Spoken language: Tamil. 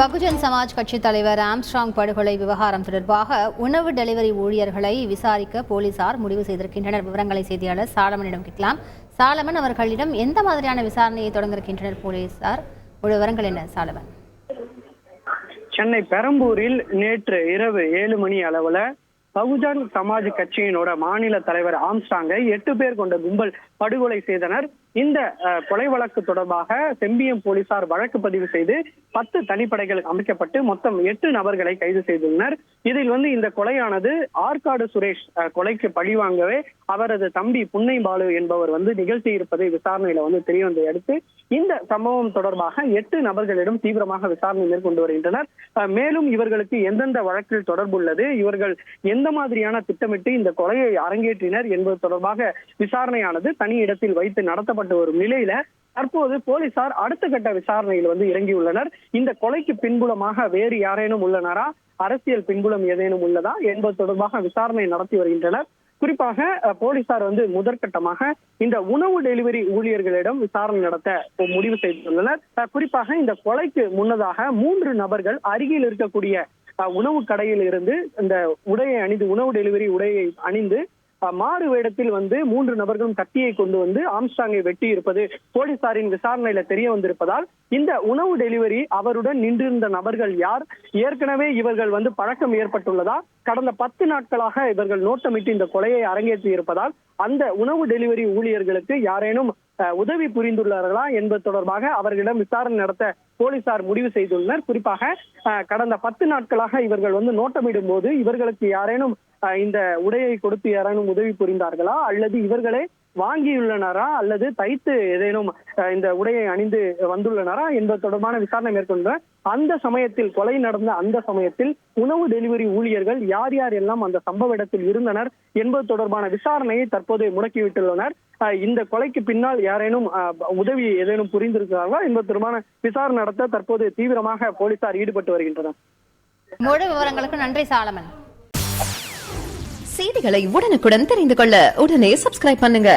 பகுஜன் சமாஜ் கட்சி தலைவர் ஆம்ஸ்ட்ராங் படுகொலை விவகாரம் தொடர்பாக உணவு டெலிவரி ஊழியர்களை விசாரிக்க போலீசார் முடிவு செய்திருக்கின்றனர். விவரங்களை செய்தியாளர் சாலமனிடம் கேட்கலாம். சாலமன், அவர்களிடம் எந்த மாதிரியான விசாரணையை தொடங்கியிருக்கின்றனர் போலீசார்? விவரங்கள் என்ன சாலமன்? சென்னை பெரம்பூரில் நேற்று இரவு 7 மணி அளவுல பகுஜன் சமாஜ் கட்சியினோட மாநில தலைவர் ஆம்ஸ்ட்ராங்கை 8 பேர் கொண்ட கும்பல் படுகொலை செய்தனர். இந்த கொலை வழக்கு தொடர்பாக செம்பியம் போலீசார் வழக்கு பதிவு செய்து 10 தனிப்படைகள் அமைக்கப்பட்டு மொத்தம் 8 நபர்களை கைது செய்துள்ளனர். இதில் இந்த கொலையானது ஆற்காடு சுரேஷ் கொலைக்கு பழிவாங்கவே அவரது தம்பி புன்னை பாலு என்பவர் நிகழ்த்தி இருப்பதை விசாரணையில தெரிய வந்ததை அடுத்து இந்த சம்பவம் தொடர்பாக 8 நபர்களிடம் தீவிரமாக விசாரணை மேற்கொண்டு வருகின்றனர். மேலும் இவர்களுக்கு எந்தெந்த வழக்கில் தொடர்புள்ளது, இவர்கள் எந்த மாதிரியான திட்டமிட்டு இந்த கொலையை அரங்கேற்றினர் என்பது தொடர்பாக விசாரணையானது தனி இடத்தில் வைத்து நடத்தப்பட்ட ஒரு நிலையில தற்போது போலீசார் அடுத்த கட்ட விசாரணையில் இறங்கியுள்ளனர். இந்த கொலைக்கு பின்புலமாக வேறு யாரேனும் உள்ளனரா, அரசியல் பின்புலம் ஏதேனும் உள்ளதா என்பது தொடர்பாக விசாரணை நடத்தி வருகின்றனர். குறிப்பாக போலீசார் முதற்கட்டமாக இந்த உணவு டெலிவரி ஊழியர்களிடம் விசாரணை நடத்த முடிவு செய்துள்ளனர். குறிப்பாக இந்த கொலைக்கு முன்னதாக 3 நபர்கள் அருகில் இருக்கக்கூடிய உணவு கடையில் இருந்து இந்த உடையை அணிந்து, உணவு டெலிவரி உடையை அணிந்து மாறு வேடத்தில் 3 நபர்களும் கத்தியை கொண்டு ஆம்ஸ்ட்ராங்கை வெட்டி இருப்பது போலீசாரின் விசாரணையில தெரிய வந்திருப்பதால் இந்த உணவு டெலிவரி அவருடன் நின்றிருந்த நபர்கள் யார், ஏற்கனவே இவர்கள் பழக்கம் ஏற்பட்டுள்ளதா, கடந்த 10 நாட்களாக இவர்கள் நோட்டமிட்டு இந்த கொலையை அரங்கேற்றி இருப்பதால் அந்த உணவு டெலிவரி ஊழியர்களுக்கு யாரேனும் உதவி புரிந்துள்ளார்களா என்பது தொடர்பாக அவர்களிடம் விசாரணை நடத்த போலீசார் முடிவு செய்துள்ளனர். குறிப்பாக கடந்த 10 நாட்களாக இவர்கள் நோட்டமிடும் போது இவர்களுக்கு யாரேனும் இந்த உடையை கொடுத்து யாரேனும் உதவி புரிந்தார்களா, அல்லது இவர்களே வாங்கியுள்ளனரா, அல்லது தைத்து ஏதேனும் இந்த உடையை அணிந்து வந்துள்ளனரா என்பது தொடர்பான விசாரணை மேற்கொண்ட அந்த சமயத்தில், கொலை நடந்த அந்த சமயத்தில் உணவு டெலிவரி ஊழியர்கள் யார் யார் எல்லாம் அந்த சம்பவ இடத்தில் இருந்தனர் என்பது தொடர்பான விசாரணையை தற்போது முடக்கிவிட்டுள்ளனர். இந்த கொலைக்கு பின்னால் யாரேனும் உதவி ஏதேனும் புரிந்திருக்கிறார்களா என்பது தொடர்பான விசாரணை நடத்த தற்போது தீவிரமாக போலீசார் ஈடுபட்டு வருகின்றனர். முழு விவரங்களுக்கு நன்றி சாலமன். செய்திகளை உடனுக்குடன் தெரிந்து கொள்ள உடனே சப்ஸ்கிரைப் பண்ணுங்க.